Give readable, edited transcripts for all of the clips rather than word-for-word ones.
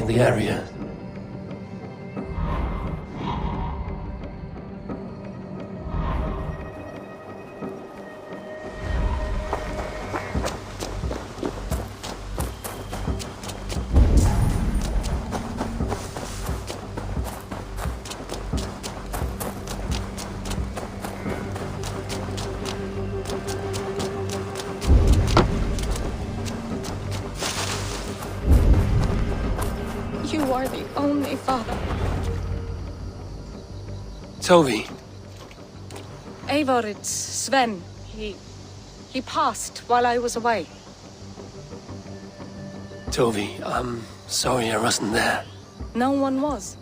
the area. You are the only father. Toby. Eivor, it's Sven. He passed while I was away. Toby, I'm sorry I wasn't there. No one was.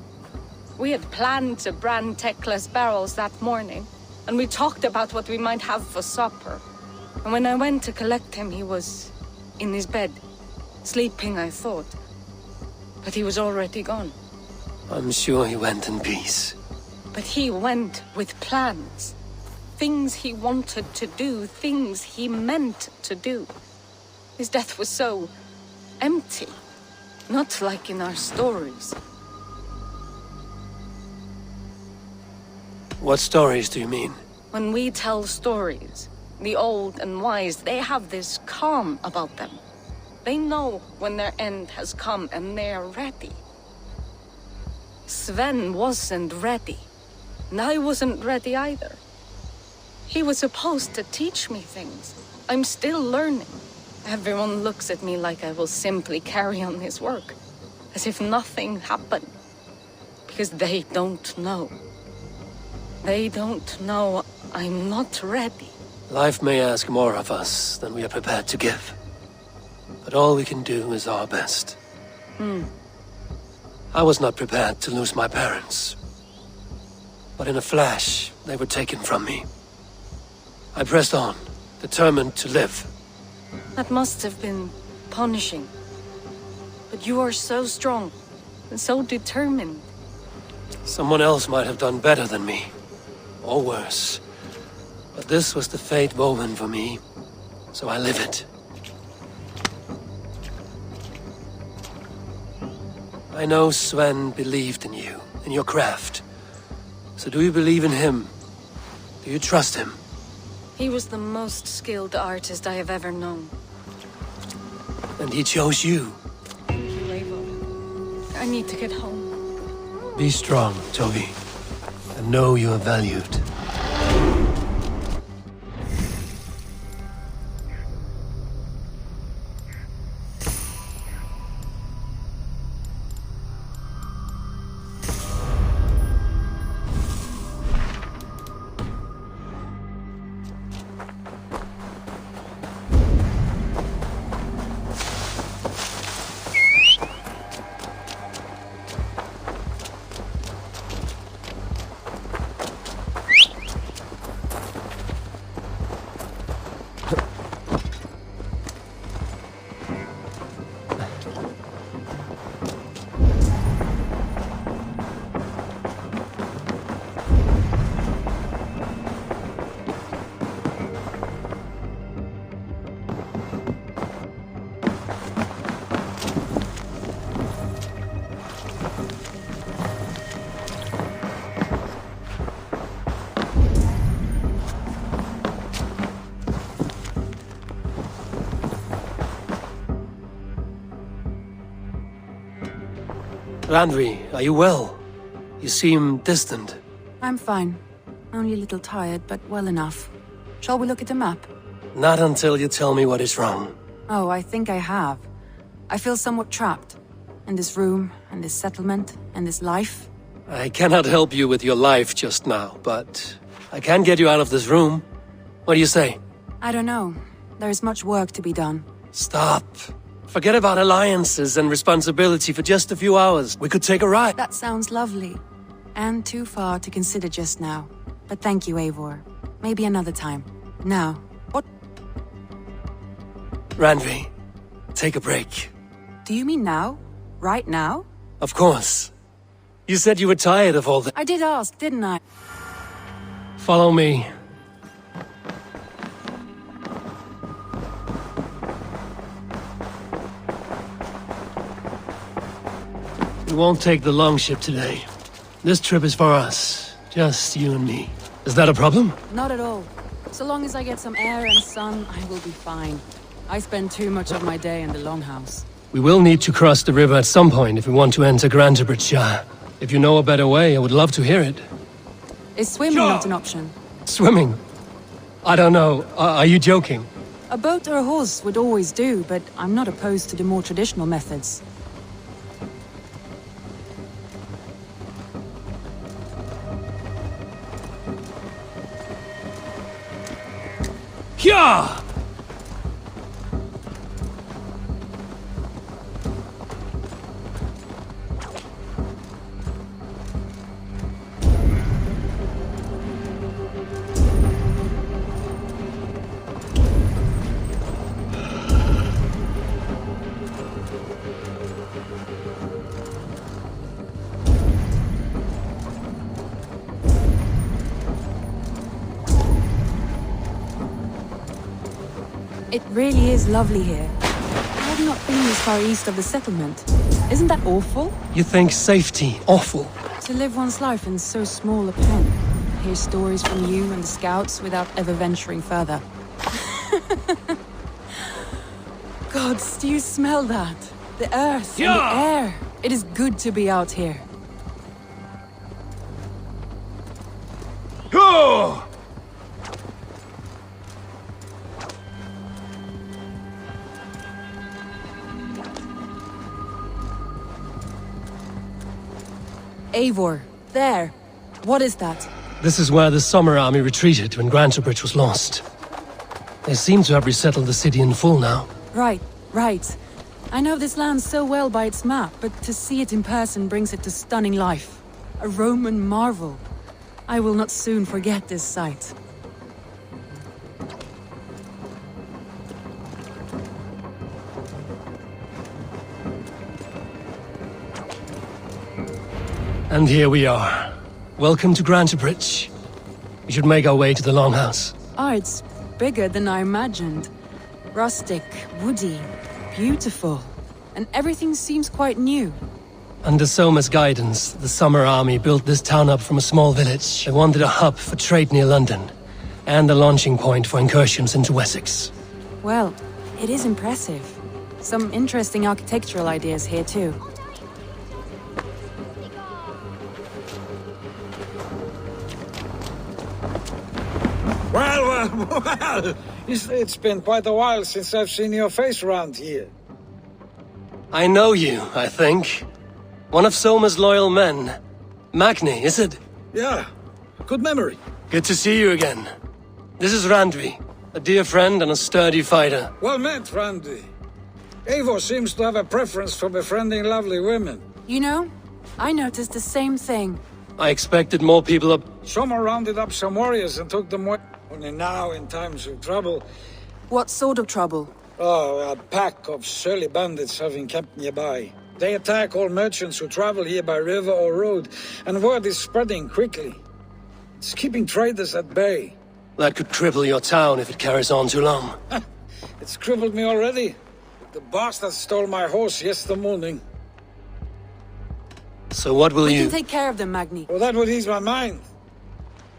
We had planned to brand Tekla's barrels that morning, and we talked about what we might have for supper. And when I went to collect him, he was in his bed. Sleeping, I thought. But he was already gone. I'm sure he went in peace. But he went with plans. Things he wanted to do, things he meant to do. His death was so empty. Not like in our stories. What stories do you mean? When we tell stories, the old and wise, they have this calm about them. They know when their end has come and they're ready. Sven wasn't ready. And I wasn't ready either. He was supposed to teach me things. I'm still learning. Everyone looks at me like I will simply carry on his work. As if nothing happened. Because they don't know. They don't know I'm not ready. Life may ask more of us than we are prepared to give. But all we can do is our best. I was not prepared to lose my parents. But in a flash, they were taken from me. I pressed on, determined to live. That must have been punishing. But you are so strong, and so determined. Someone else might have done better than me. Or worse. But this was the fate woven for me, so I live it. I know Sven believed in you, in your craft. So do you believe in him? Do you trust him? He was the most skilled artist I have ever known. And he chose you. Thank you, Eivor. I need to get home. Be strong, Toby. And know you are valued. Randvi, are you well? You seem distant. I'm fine. Only a little tired, but well enough. Shall we look at the map? Not until you tell me what is wrong. Oh, I think I have. I feel somewhat trapped. In this room, and this settlement, and this life. I cannot help you with your life just now, but I can get you out of this room. What do you say? I don't know. There is much work to be done. Stop. Forget about alliances and responsibility for just a few hours. We could take a ride. That sounds lovely. And too far to consider just now. But thank you, Eivor. Maybe another time. Now, what? Randvi, take a break. Do you mean now? Right now? Of course. You said you were tired of all the— I did ask, didn't I? Follow me. We won't take the longship today. This trip is for us. Just you and me. Is that a problem? Not at all. So long as I get some air and sun, I will be fine. I spend too much of my day in the longhouse. We will need to cross the river at some point if we want to enter Grantebridge. If you know a better way, I would love to hear it. Is swimming not an option? Swimming? I don't know. Are you joking? A boat or a horse would always do, but I'm not opposed to the more traditional methods. Yeah! It really is lovely here. I have not been this far east of the settlement. Isn't that awful? You think safety awful? To live one's life in so small a pen. Hear stories from you and the scouts without ever venturing further. Gods, do you smell that? The earth and the air. It is good to be out here. Go! Eivor, there. What is that? This is where the Summer Army retreated when Grantebridge was lost. They seem to have resettled the city in full now. Right, right. I know this land so well by its map, but to see it in person brings it to stunning life. A Roman marvel. I will not soon forget this sight. And here we are. Welcome to Grantebridge. We should make our way to the Longhouse. Oh, it's bigger than I imagined. Rustic, woody, beautiful. And everything seems quite new. Under Soma's guidance, the Summer Army built this town up from a small village. They wanted a hub for trade near London, and a launching point for incursions into Wessex. Well, it is impressive. Some interesting architectural ideas here too. Well, it's been quite a while since I've seen your face around here. I know you, I think. One of Soma's loyal men. Magni, is it? Yeah, good memory. Good to see you again. This is Randvi, a dear friend and a sturdy fighter. Well met, Randy. Eivor seems to have a preference for befriending lovely women. You know, I noticed the same thing. I expected more people up... Soma rounded up some warriors and took them away. Only now, in times of trouble... What sort of trouble? Oh, a pack of surly bandits have encamped nearby. They attack all merchants who travel here by river or road, and word is spreading quickly. It's keeping traders at bay. That could cripple your town if it carries on too long. It's crippled me already. The bastard stole my horse yesterday morning. So what will We you... can take care of them, Magni. Well, that would ease my mind.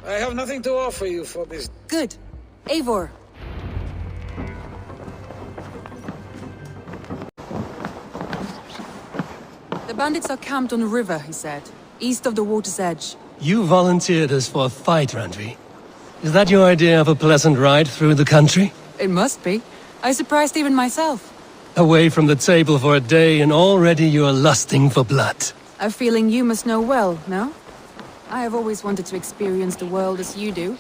I have nothing to offer you for this. Good. Eivor. The bandits are camped on the river, he said. East of the water's edge. You volunteered us for a fight, Randvi. Is that your idea of a pleasant ride through the country? It must be. I surprised even myself. Away from the table for a day and already you are lusting for blood. A feeling you must know well, no? I have always wanted to experience the world as you do,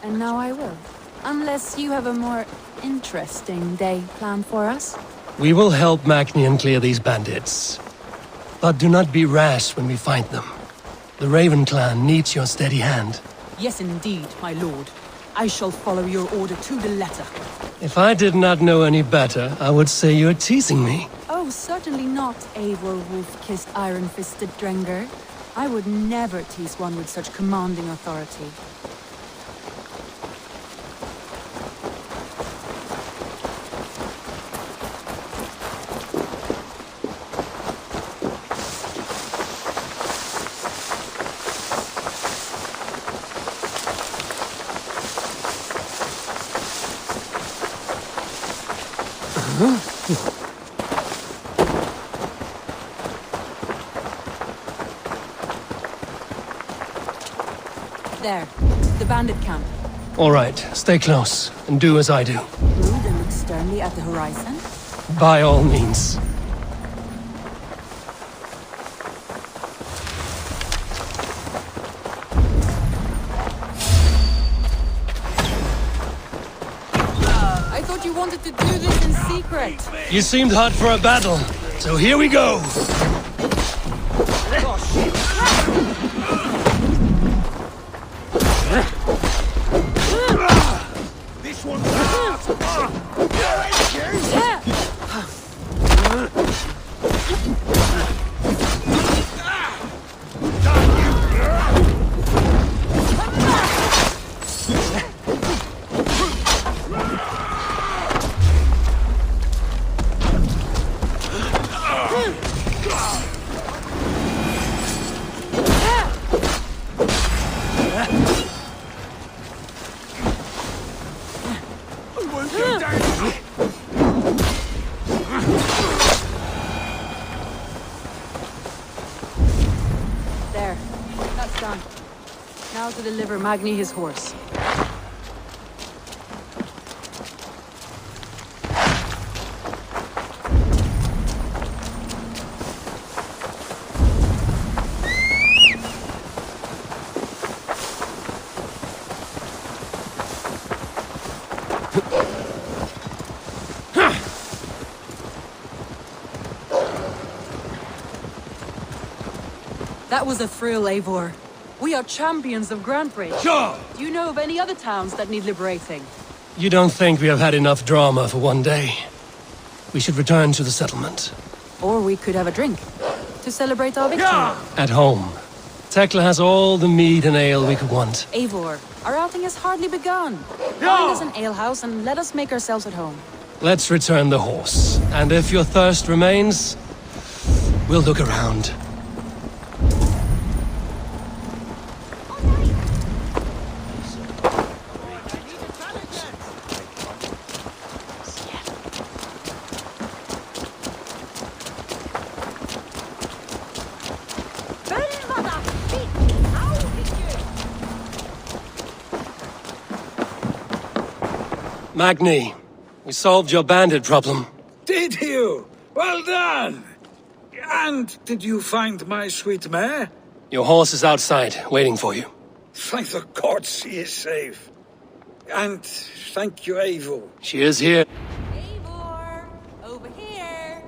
and now I will. Unless you have a more interesting day planned for us. We will help Magnian clear these bandits. But do not be rash when we find them. The Raven clan needs your steady hand. Yes, indeed, my lord. I shall follow your order to the letter. If I did not know any better, I would say you're teasing me. Oh, certainly not, Eivor wolf-kissed iron-fisted Drenger. I would never tease one with such commanding authority. There, the bandit camp. All right, stay close, and do as I do. Rude and look sternly at the horizon. By all means. I thought you wanted to do this in secret. You seemed hot for a battle, so here we go! This one's There, that's done. Now to deliver Magni his horse. That was a thrill, Eivor. We are champions of Grantbridge. Sure! Do you know of any other towns that need liberating? You don't think we have had enough drama for one day? We should return to the settlement. Or we could have a drink to celebrate our victory. At home. Tekla has all the mead and ale we could want. Eivor, our outing has hardly begun. Find us an alehouse and let us make ourselves at home. Let's return the horse. And if your thirst remains, we'll look around. Magni, we solved your bandit problem. Did you? Well done! And did you find my sweet mare? Your horse is outside, waiting for you. Thank the gods she is safe. And thank you, Eivor. She is here. Eivor, over here.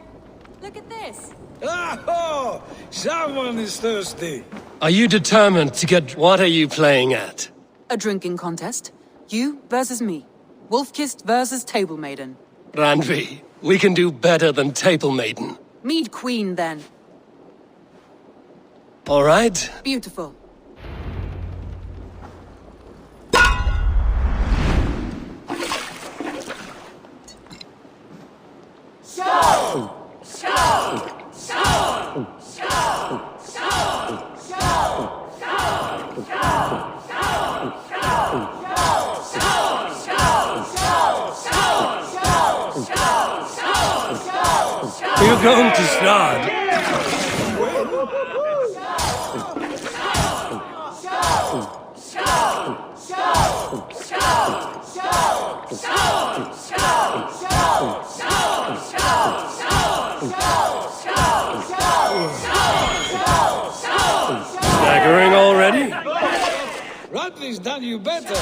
Look at this. Oh, someone is thirsty. Are you determined to get... What are you playing at? A drinking contest. You versus me. Wolf-kissed versus Table Maiden. Randvi, we can do better than Table Maiden. Mead Queen, then. All right? Beautiful. You're going to start. Staggering already? Radley's done you better.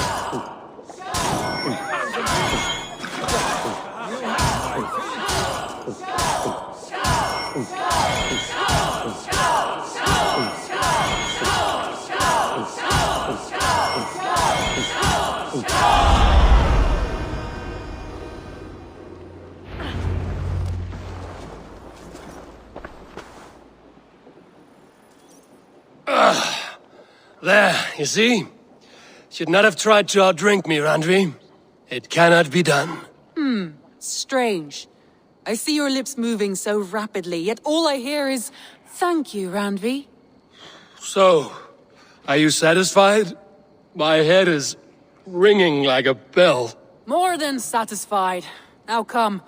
There, you see? Should not have tried to outdrink me, Randvi. It cannot be done. Strange. I see your lips moving so rapidly, yet all I hear is, "Thank you, Randvi." So, are you satisfied? My head is ringing like a bell. More than satisfied. Now come.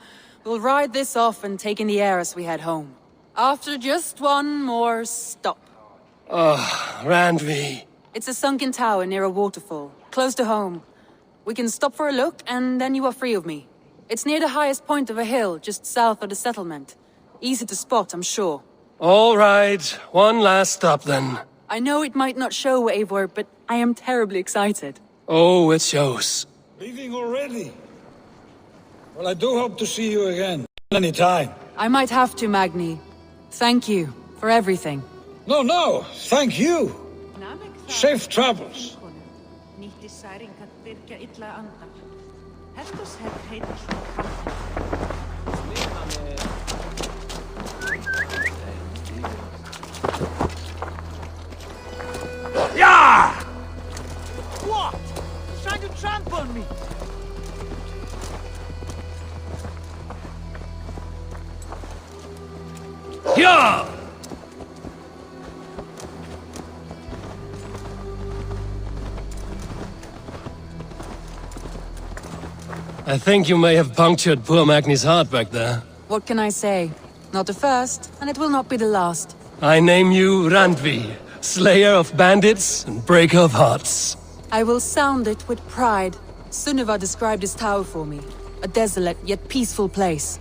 We'll ride this off and take in the air as we head home. After just one more stop. Oh, Randvi. It's a sunken tower near a waterfall, close to home. We can stop for a look, and then you are free of me. It's near the highest point of a hill, just south of the settlement. Easy to spot, I'm sure. All right, one last stop then. I know it might not show, Eivor, but I am terribly excited. Oh, it shows. Leaving already? Well, I do hope to see you again. Any time. I might have to, Magni. Thank you for everything. No, thank you. Safe travels. Yeah! What? Trying to trample me? Yeah! I think you may have punctured poor Magni's heart back there. What can I say? Not the first, and it will not be the last. I name you Randvi, slayer of bandits and breaker of hearts. I will sound it with pride. Sunniva described this tower for me. A desolate yet peaceful place.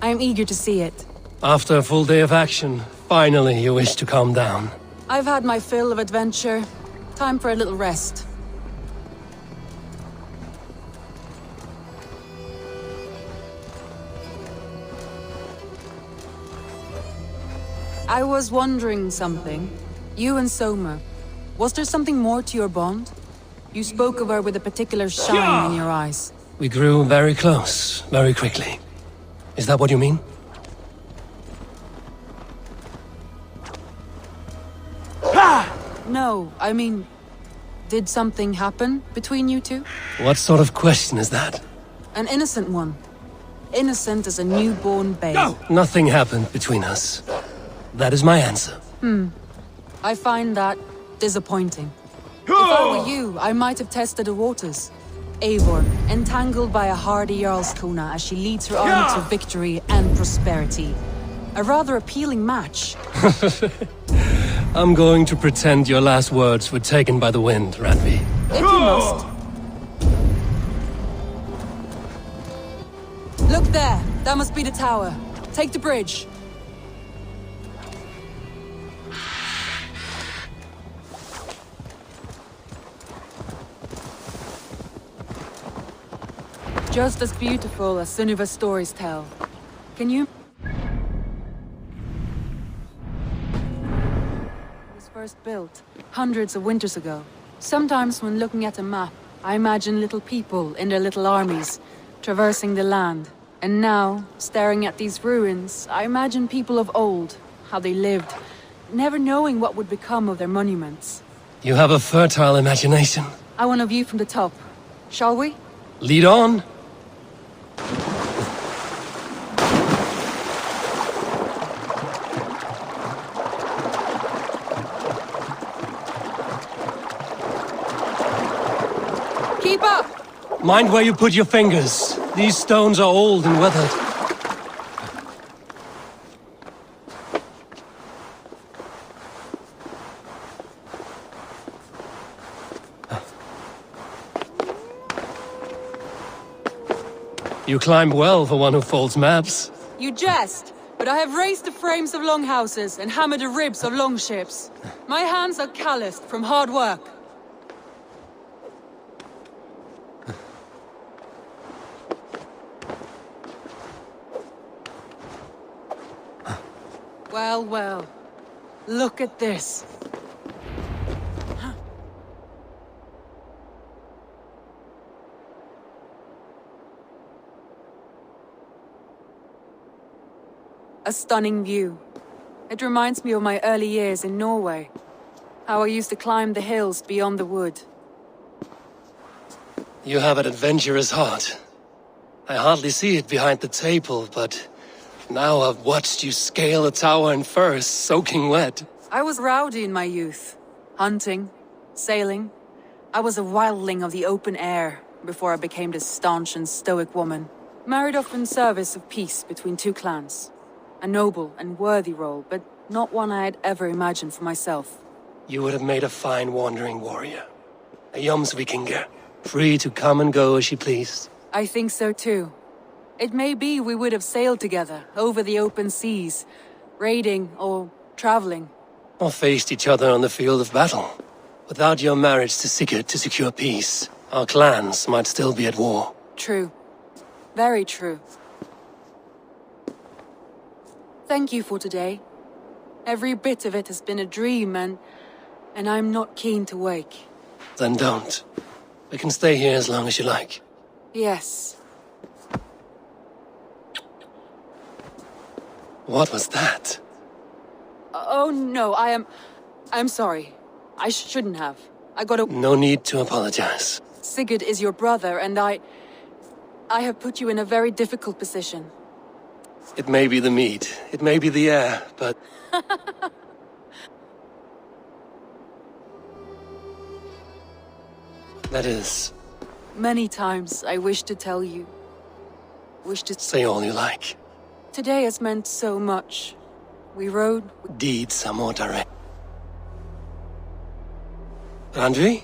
I am eager to see it. After a full day of action, finally you wish to calm down. I've had my fill of adventure. Time for a little rest. I was wondering something. You and Soma. Was there something more to your bond? You spoke of her with a particular shine in your eyes. We grew very close, very quickly. Is that what you mean? No, I mean... Did something happen between you two? What sort of question is that? An innocent one. Innocent as a newborn babe. No! Nothing happened between us. That is my answer. I find that disappointing. If I were you, I might have tested the waters. Eivor, entangled by a hardy Jarlskona as she leads her army to victory and prosperity. A rather appealing match. I'm going to pretend your last words were taken by the wind, Randvi. If you must. Look there! That must be the tower. Take the bridge. Just as beautiful as Sunniva's stories tell. Can you? It was first built hundreds of winters ago. Sometimes when looking at a map, I imagine little people in their little armies, traversing the land. And now, staring at these ruins, I imagine people of old, how they lived, never knowing what would become of their monuments. You have a fertile imagination. I want a view from the top. Shall we? Lead on. Keep up! Mind where you put your fingers. These stones are old and weathered. You climb well for one who folds maps. You jest, but I have raised the frames of longhouses and hammered the ribs of longships. My hands are calloused from hard work. Well, well. Look at this. A stunning view. It reminds me of my early years in Norway. How I used to climb the hills beyond the wood. You have an adventurous heart. I hardly see it behind the table, but now I've watched you scale a tower in furs, soaking wet. I was rowdy in my youth. Hunting, sailing. I was a wildling of the open air before I became this staunch and stoic woman. Married off in service of peace between two clans. A noble and worthy role, but not one I had ever imagined for myself. You would have made a fine wandering warrior. A Jomsvikinger, free to come and go as she pleased. I think so too. It may be we would have sailed together, over the open seas, raiding or traveling. Or faced each other on the field of battle. Without your marriage to Sigurd to secure peace, our clans might still be at war. True. Very true. Thank you for today. Every bit of it has been a dream, and I'm not keen to wake. Then don't. We can stay here as long as you like. Yes. What was that? Oh no, I'm sorry. I shouldn't have. I gotta... No need to apologize. Sigurd is your brother, and I have put you in a very difficult position. It may be the meat, it may be the air, but... That is... Many times I wish to tell you. Wish to... Say all you like. Today has meant so much. We rode... Deeds are more direct. Randvi?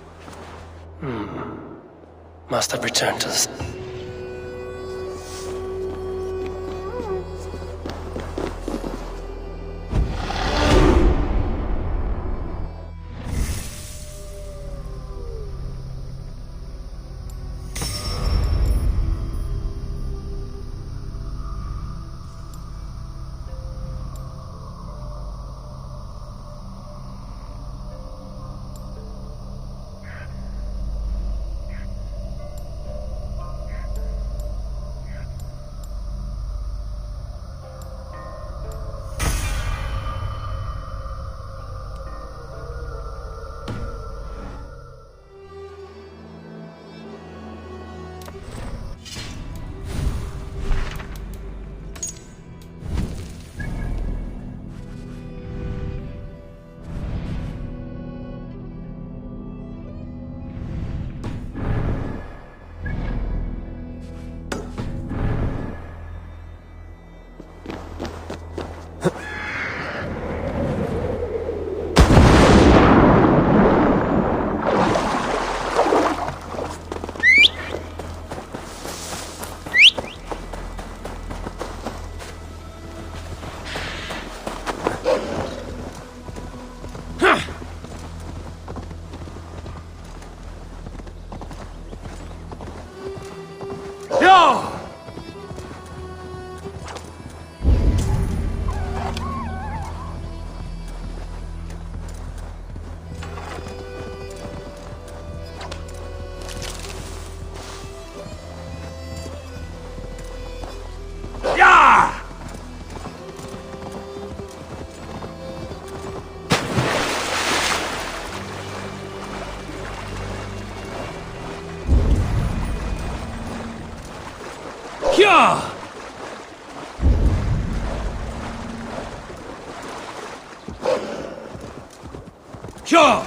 Must have returned to the... Sure!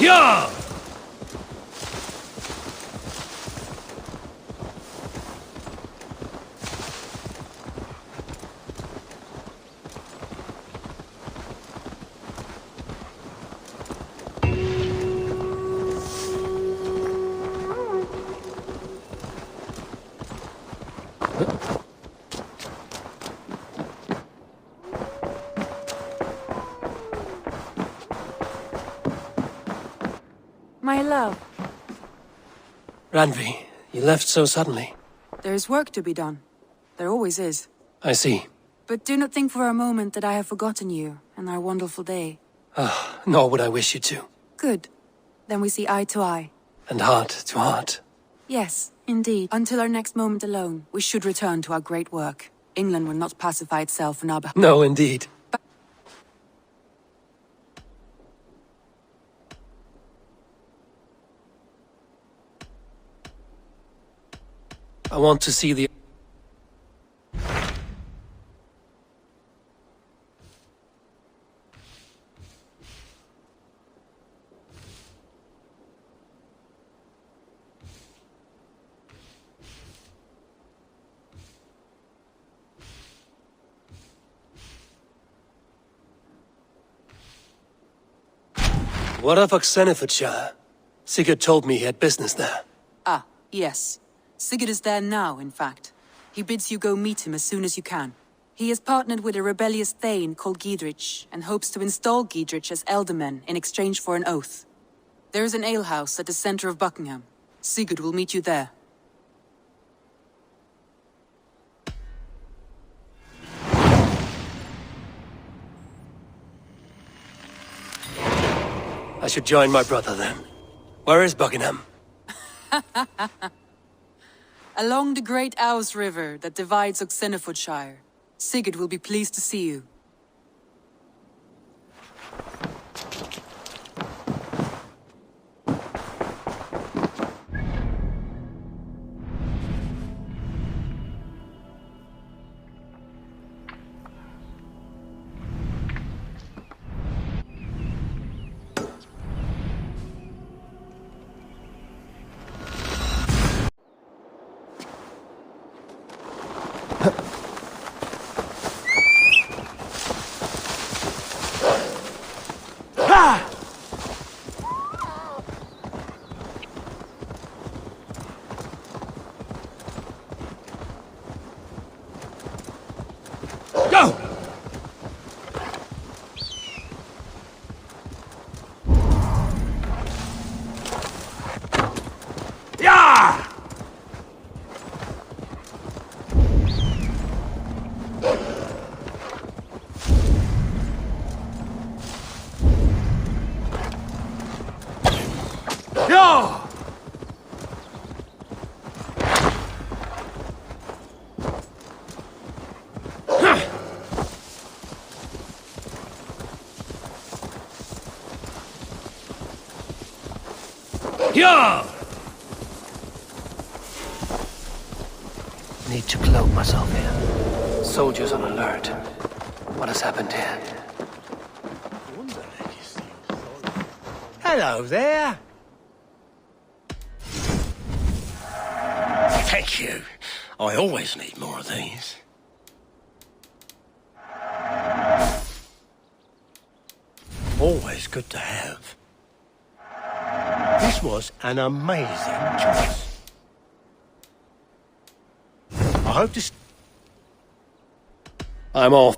Yeah! My love, Randvi, you left so suddenly. there's work to be done. There always is. I see. But do not think for a moment that I have forgotten you and our wonderful day. Nor would I wish you to. Good. Then we see eye to eye. And heart to heart. Yes, indeed. Until our next moment alone, we should return to our great work. England will not pacify itself in our behalf. No, indeed. I want to see the... What of Oxenifordshire? Sigurd told me he had business there. Ah, yes. Sigurd is there now, in fact. He bids you go meet him as soon as you can. He has partnered with a rebellious thane called Giedrich, and hopes to install Giedrich as elderman in exchange for an oath. There is an alehouse at the center of Buckingham. Sigurd will meet you there. I should join my brother then. Where is Buckingham? Along the great Ouse River that divides Oxenifordshire. Sigurd will be pleased to see you. Go! Yeah! Yeah! Yeah! Need to cloak myself here. Soldiers on alert. What has happened here? Hello there. Thank you. I always need more of these. Always good to have. This was an amazing choice. I hope to... I'm off.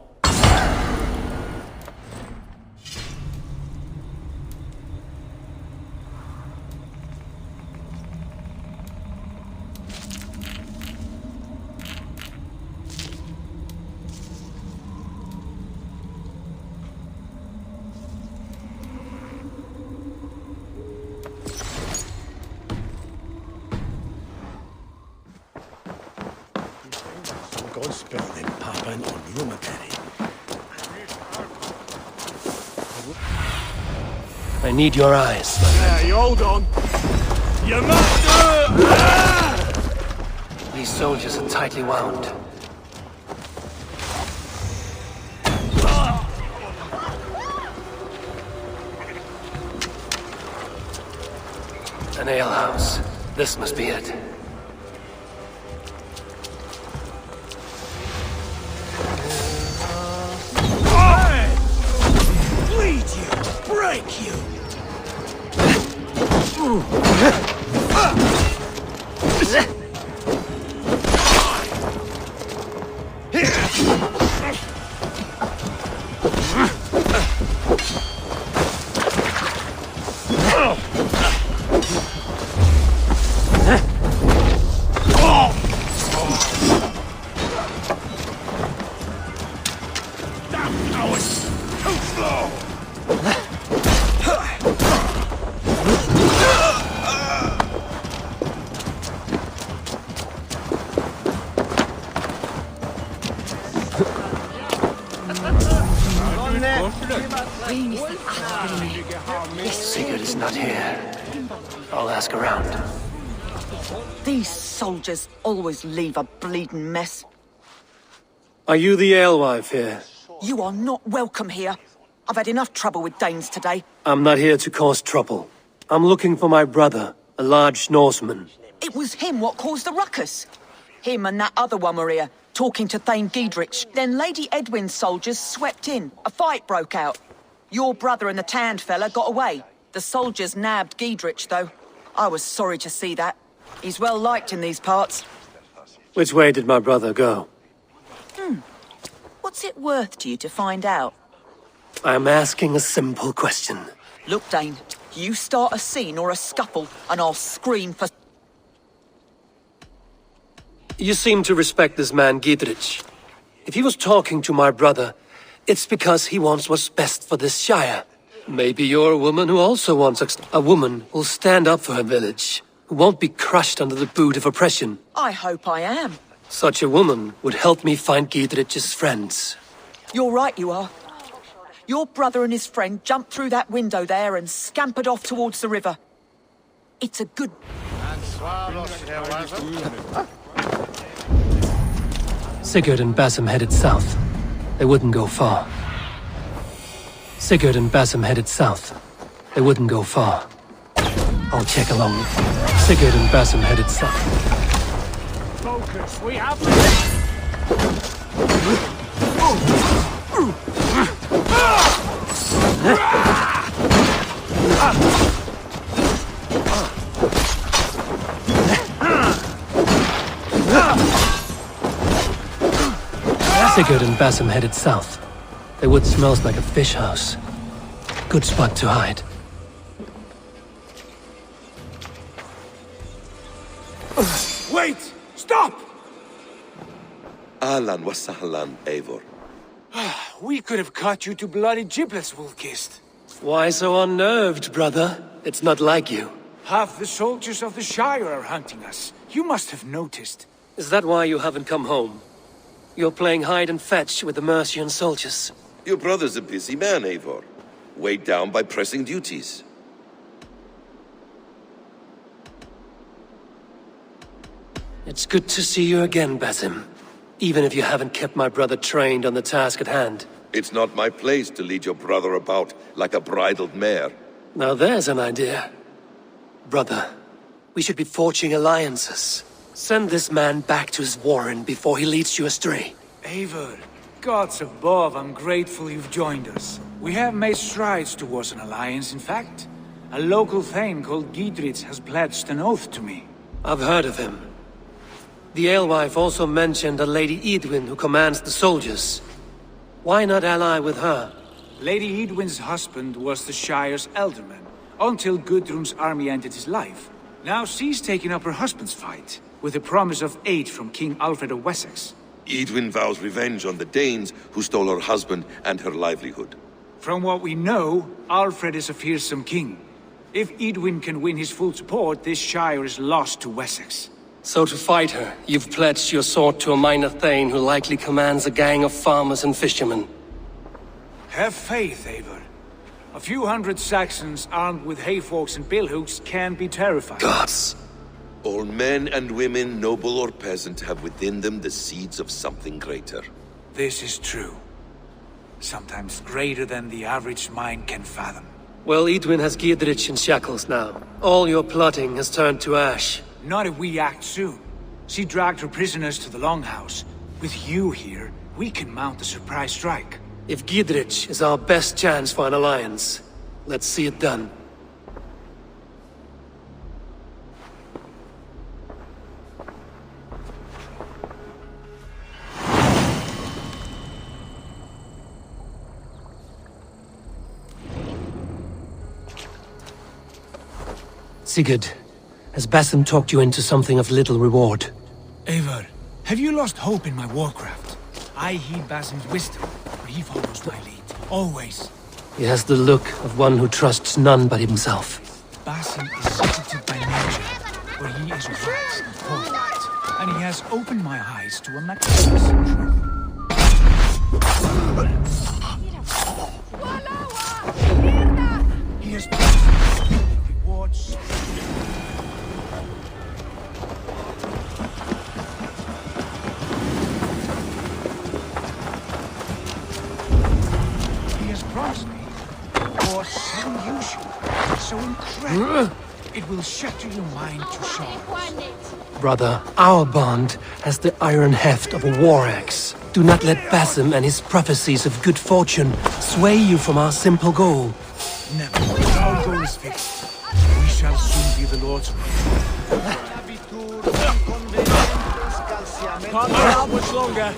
God spell them popping on Rumatari. I need your eyes. Yeah, you hold on. You must do it! These soldiers are tightly wound. An alehouse. This must be it. Bleed you! Break you! Sigurd is not here. I'll ask around. These soldiers always leave a bleeding mess. Are you the alewife here? You are not welcome here. I've had enough trouble with Danes today. I'm not here to cause trouble. I'm looking for my brother, a large Norseman. It was him what caused the ruckus. Him and that other one were here, talking to Thane Giedrich. Then Lady Edwin's soldiers swept in. A fight broke out. Your brother and the tanned fella got away. The soldiers nabbed Giedrich, though. I was sorry to see that. He's well liked in these parts. Which way did my brother go? What's it worth to you to find out? I'm asking a simple question. Look, Dane, you start a scene or a scuffle, and I'll scream for... You seem to respect this man, Giedrich. If he was talking to my brother, it's because he wants what's best for this shire. Maybe you're a woman who also wants a woman who'll stand up for her village, who won't be crushed under the boot of oppression. I hope I am. Such a woman would help me find Giedrich's friends. You're right, you are. Your brother and his friend jumped through that window there and scampered off towards the river. It's a good... Sigurd and Basim headed south. They wouldn't go far. Sigurd and Basim headed south. They wouldn't go far. I'll check along. Sigurd and Basim headed south. Focus, we have Sigurd and Basim headed south. The wood smells like a fish house. Good spot to hide. Wait! Stop! Ahlan wa sahlan, Eivor. We could have cut you to bloody giblets, Wolfkist. Why so unnerved, brother? It's not like you. Half the soldiers of the Shire are hunting us. You must have noticed. Is that why you haven't come home? You're playing hide and fetch with the Mercian soldiers. Your brother's a busy man, Eivor. Weighed down by pressing duties. It's good to see you again, Basim. Even if you haven't kept my brother trained on the task at hand. It's not my place to lead your brother about like a bridled mare. Now there's an idea. Brother, we should be forging alliances. Send this man back to his warren before he leads you astray. Eivor, gods above, I'm grateful you've joined us. We have made strides towards an alliance, in fact. A local thane called Giedrich has pledged an oath to me. I've heard of him. The alewife also mentioned a Lady Edwin who commands the soldiers. Why not ally with her? Lady Edwin's husband was the Shire's elderman, until Gudrun's army ended his life. Now she's taken up her husband's fight, with the promise of aid from King Alfred of Wessex. Edwin vows revenge on the Danes who stole her husband and her livelihood. From what we know, Alfred is a fearsome king. If Edwin can win his full support, this Shire is lost to Wessex. So to fight her, you've pledged your sword to a minor thane who likely commands a gang of farmers and fishermen. Have faith, Eivor. A few hundred Saxons armed with hayforks and billhooks can be terrifying. Gods! All men and women, noble or peasant, have within them the seeds of something greater. This is true. Sometimes greater than the average mind can fathom. Well, Edwin has Giedrich in shackles now. All your plotting has turned to ash. Not if we act soon. She dragged her prisoners to the Longhouse. With you here, we can mount a surprise strike. If Giedrich is our best chance for an alliance, let's see it done. Sigurd, has Basim talked you into something of little reward? Eivor, have you lost hope in my warcraft? I heed Basim's wisdom, but he follows my lead. Always. He has the look of one who trusts none but himself. Basim is secretive by nature, but he is wise and forthright, and he has opened my eyes to a magnificent truth. He has promised rewards. He has promised me rewards so unusual, so incredible. It will shatter your mind to shards. Brother, our bond has the iron heft of a war axe. Do not let Basim and his prophecies of good fortune sway you from our simple goal. Never. Our goal is fixed. We shall soon be the lords of Can't hold out much longer.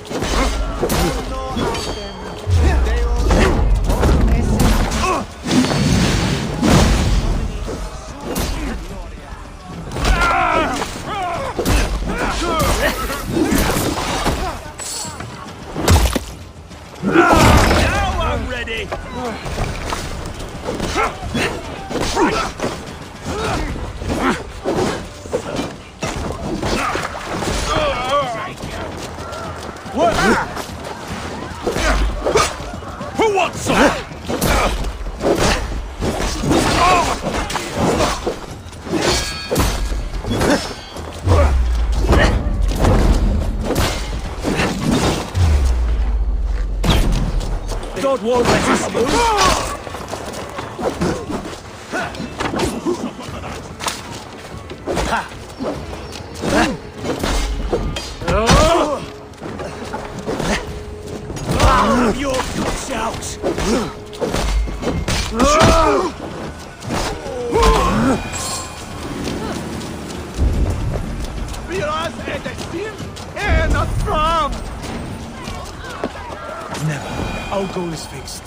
Now I'm ready. What? Who wants some? God won't let us move. Your guts out. Realize at the team and not from. Never. Our goal is fixed.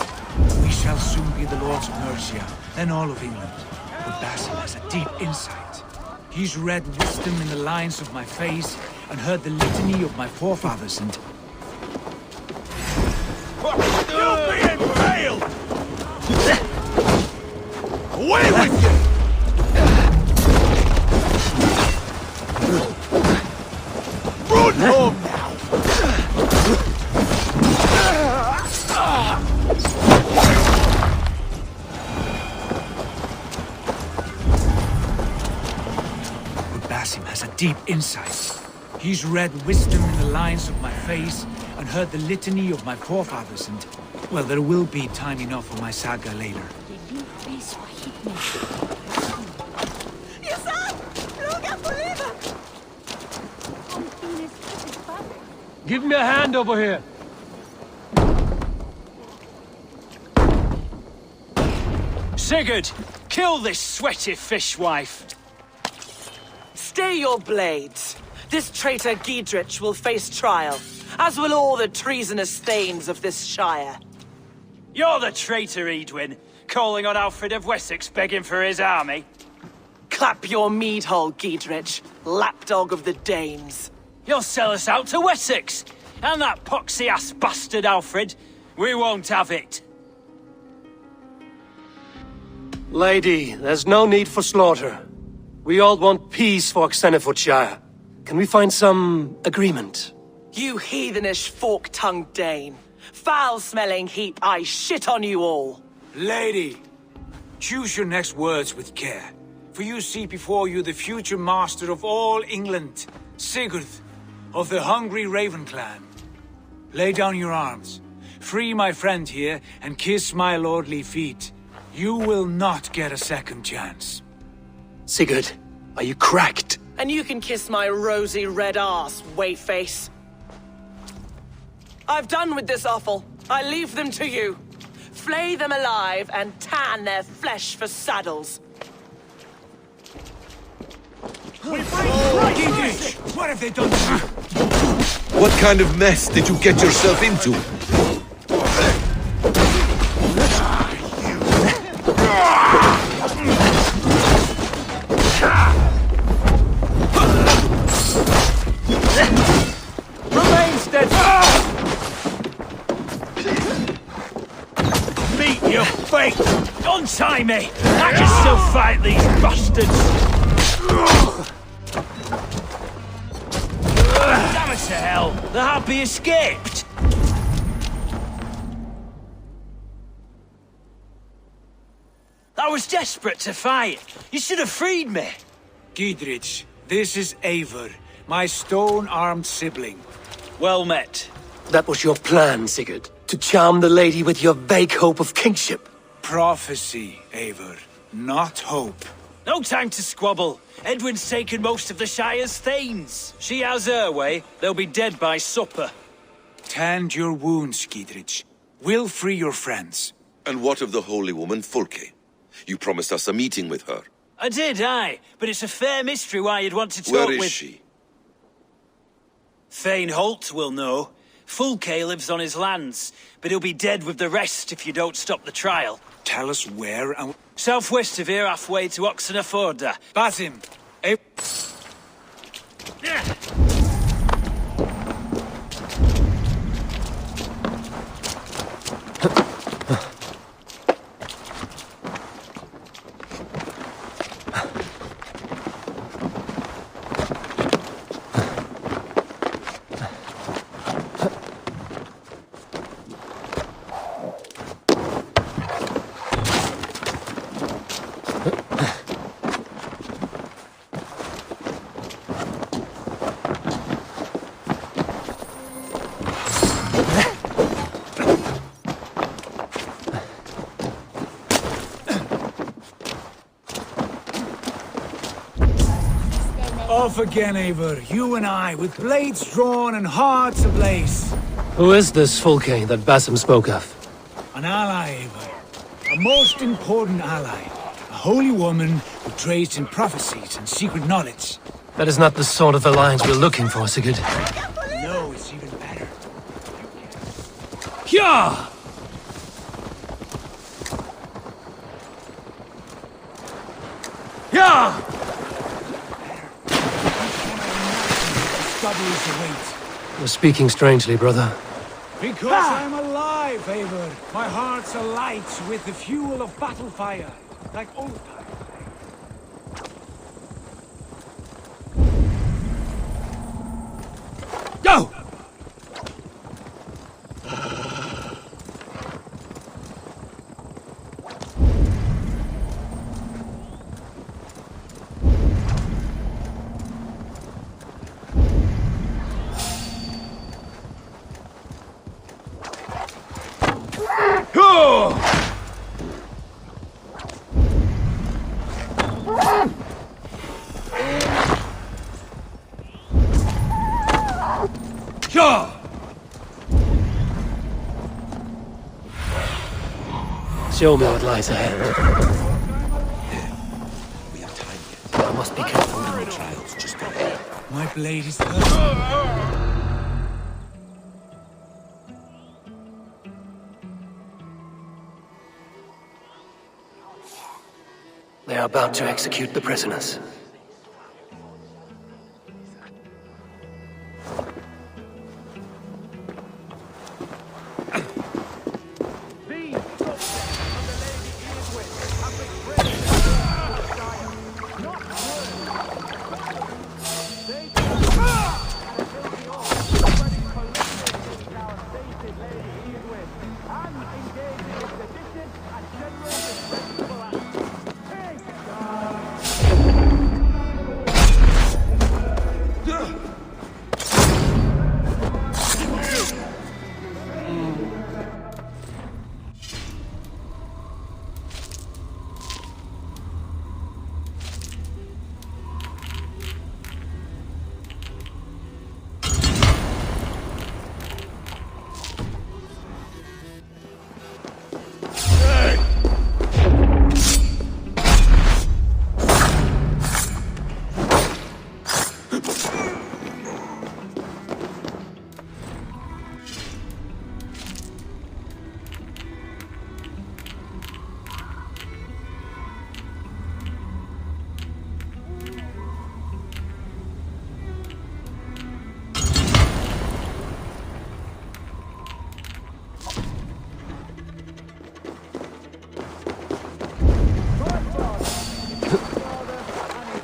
We shall soon be the lords of Mercia, then all of England. But Basim has a deep insight. He's read wisdom in the lines of my face and heard the litany of my forefathers and... You'll be impaled! Away with you! Run home now! But Basim has a deep insight. He's read wisdom in the lines of my face and heard the litany of my forefathers and... Well, there will be time enough for my saga later. Give me a hand over here. Sigurd, kill this sweaty fishwife. Stay your blades. This traitor Giedrich will face trial, as will all the treasonous thanes of this shire. You're the traitor, Edwin, calling on Alfred of Wessex begging for his army. Clap your mead hole, Giedrich, lapdog of the Danes. You'll sell us out to Wessex, and that poxy-ass bastard Alfred. We won't have it. Lady, there's no need for slaughter. We all want peace for Xenofordshire. Can we find some agreement? You heathenish fork-tongued Dane. Foul-smelling heap, I shit on you all. Lady, choose your next words with care. For you see before you the future master of all England, Sigurd, of the hungry Raven clan. Lay down your arms, free my friend here, and kiss my lordly feet. You will not get a second chance. Sigurd, are you cracked? And you can kiss my rosy red arse, wayface. I've done with this offal. I leave them to you. Flay them alive and tan their flesh for saddles. Giedrich, what have they done to you? What kind of mess did you get yourself into? Remain steadfast! Meet your fate! Untie me! I can still fight these bastards! Damn it to hell! The Harpy escaped! I was desperate to fight. You should have freed me. Giedrich, this is Eivor, my stone-armed sibling. Well met. That was your plan, Sigurd. To charm the lady with your vague hope of kingship. Prophecy, Eivor, not hope. No time to squabble. Edwin's taken most of the Shire's thanes. She has her way. They'll be dead by supper. Tend your wounds, Giedrich. We'll free your friends. And what of the holy woman Fulke? You promised us a meeting with her. I did, aye. But it's a fair mystery why you'd want to talk Where with... is she? Thane Holt will know. Fulke lives on his lands, but he'll be dead with the rest if you don't stop the trial. Tell us where and... Southwest of here, halfway to Oxenaforda. Basim! Off again, Eivor. You and I, with blades drawn and hearts ablaze. Who is this Fulke that Basim spoke of? An ally, Eivor. A most important ally. A holy woman who trades in prophecies and secret knowledge. That is not the sort of alliance we're looking for, Sigurd. No, it's even better. Yeah! Yeah! You're speaking strangely, brother. Because I'm alive, Eivor. My heart's alight with the fuel of battle fire, like old times. Go! Show me what lies ahead. We have time yet. I must be careful. The trial's just ahead. My blade is hurt. They are about to execute the prisoners.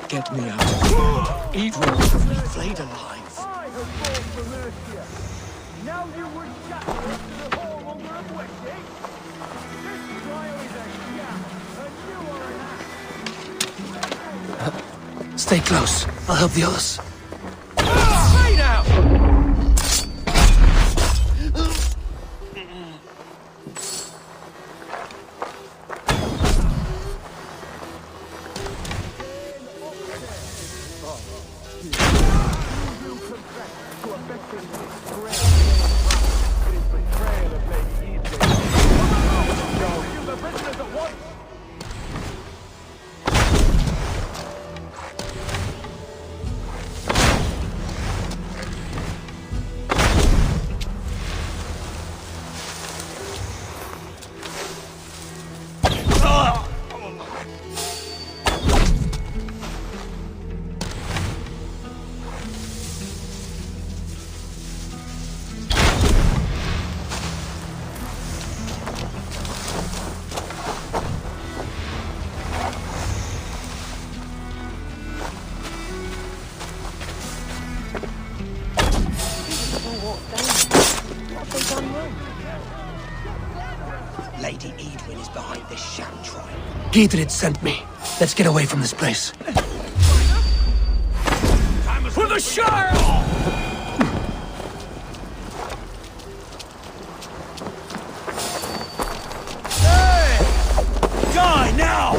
Get me out of here. Eivor will be flayed alive. I have fought for Mercia. Now you would shatter us to the whoremonger of Westgate? This trial is a sham, Stay close. I'll help the others. Hey now! Lady Edwin is behind this sham trial. Giedrich sent me. Let's get away from this place. For the Shire! Hey! Die now!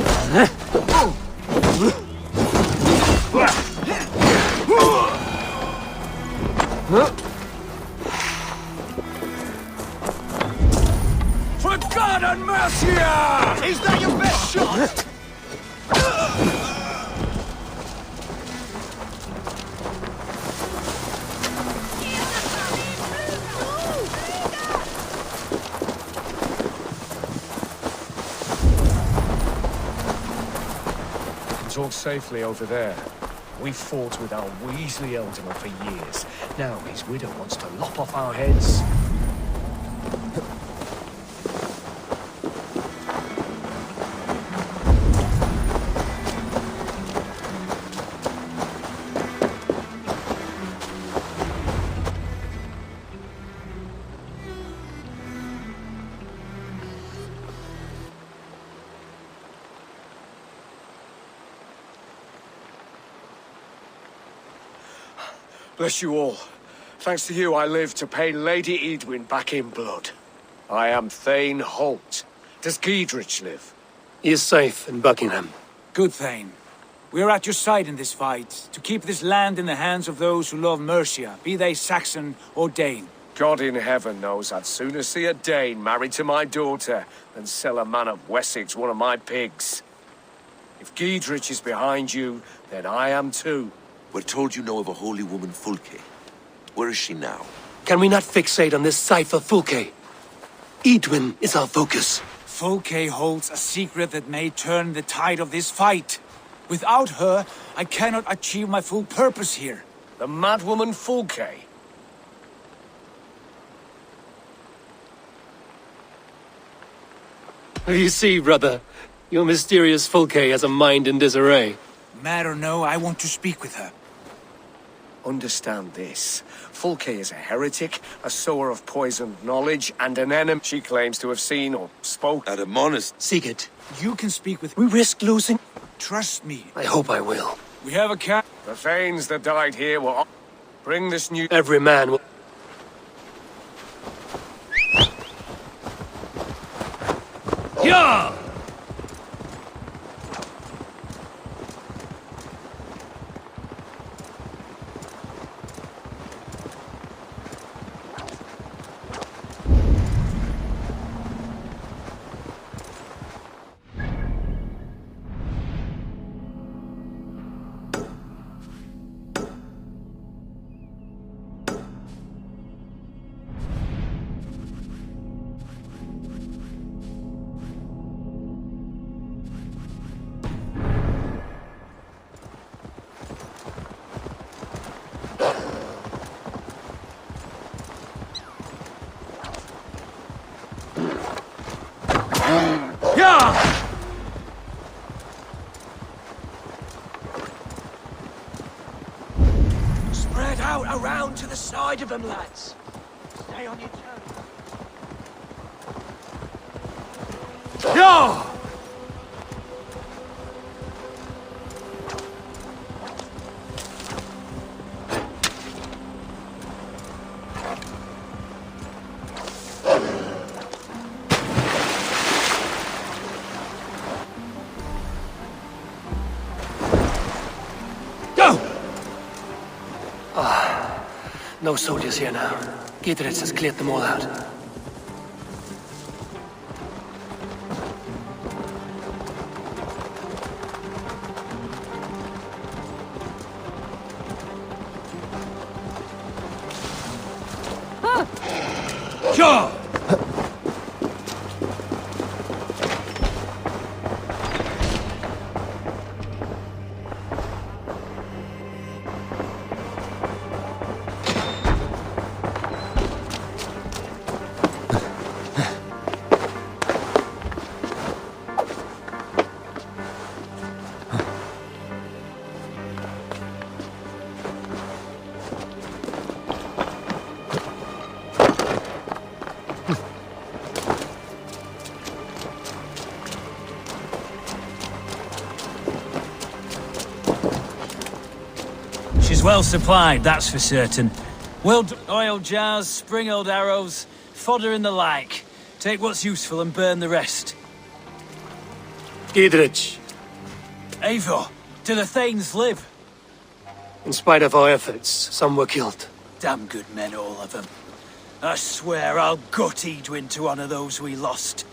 For God and mercy! Is that your best shot? Talk safely over there. We fought with our Weasley Elderman for years. Now his widow wants to lop off our heads. Bless you all. Thanks to you, I live to pay Lady Edwin back in blood. I am Thane Holt. Does Giedrich live? He is safe in Buckingham. Good, Thane. We are at your side in this fight, to keep this land in the hands of those who love Mercia, be they Saxon or Dane. God in heaven knows I'd sooner see a Dane married to my daughter than sell a man of Wessex one of my pigs. If Giedrich is behind you, then I am too. We're told you know of a holy woman, Fulke. Where is she now? Can we not fixate on this cipher, Fulke? Edwin is our focus. Fulke holds a secret that may turn the tide of this fight. Without her, I cannot achieve my full purpose here. The madwoman Fulke? You see, brother, your mysterious Fulke has a mind in disarray. Mad or no, I want to speak with her. Understand this. Fulke is a heretic, a sower of poisoned knowledge, and an enemy she claims to have seen or spoke At a monastery. Sigurd, You can speak with... we risk losing. Trust me. I hope I will. We have a cat. The Thanes that died here will bring this new... Every man will... Yeah! Spread out around to the side of them, lads. Stay on your toes. Yeah! No soldiers here now. Giedrich has cleared them all out. Sure! She's well supplied, that's for certain. Well-oiled jars, spring-oiled arrows, fodder and the like. Take what's useful and burn the rest. Giedrich, Eivor, do the Thanes live? in spite of our efforts, some were killed. Damn good men, all of them. I swear I'll gut Edwin to honor those we lost.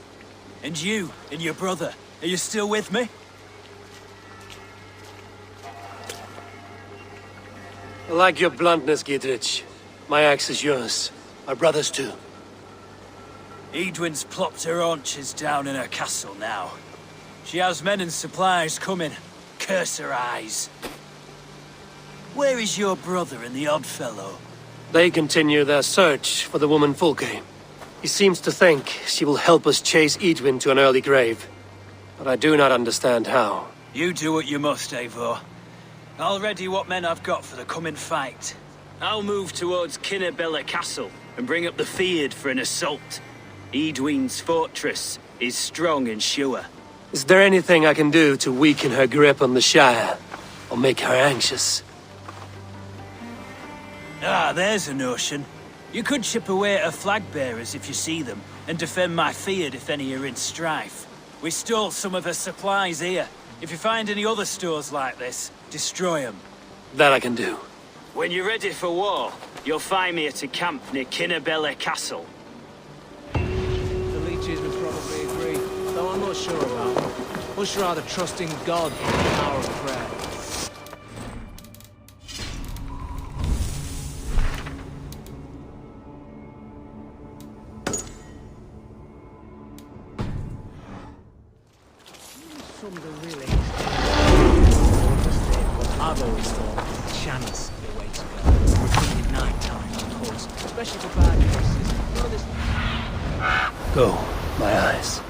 And you, and your brother, are you still with me? I like your bluntness, Giedrich. My axe is yours. My brother's too. Edwin's plopped her haunches down in her castle now. She has men and supplies coming. Curse her eyes. Where is your brother and the odd fellow? They continue their search for the woman Fulke. He seems to think she will help us chase Edwin to an early grave. But I do not understand how. You do what you must, Eivor. I'll ready what men I've got for the coming fight. I'll move towards Kinnabella Castle and bring up the Fyrd for an assault. Edwin's fortress is strong and sure. Is there anything I can do to weaken her grip on the Shire? Or make her anxious? Ah, there's a notion. You could chip away at her flag-bearers if you see them, and defend my Fyrd if any are in strife. We stole some of her supplies here. If you find any other stores like this, destroy them. That I can do. When you're ready for war, you'll find me at a camp near Kinnabella Castle. The leeches would probably agree, though I'm not sure about them. Much rather trust in God than the power of prayer. I've always thought the channel's the way to go. Recruiting at night time, of course, especially for bad cases. Go, my eyes.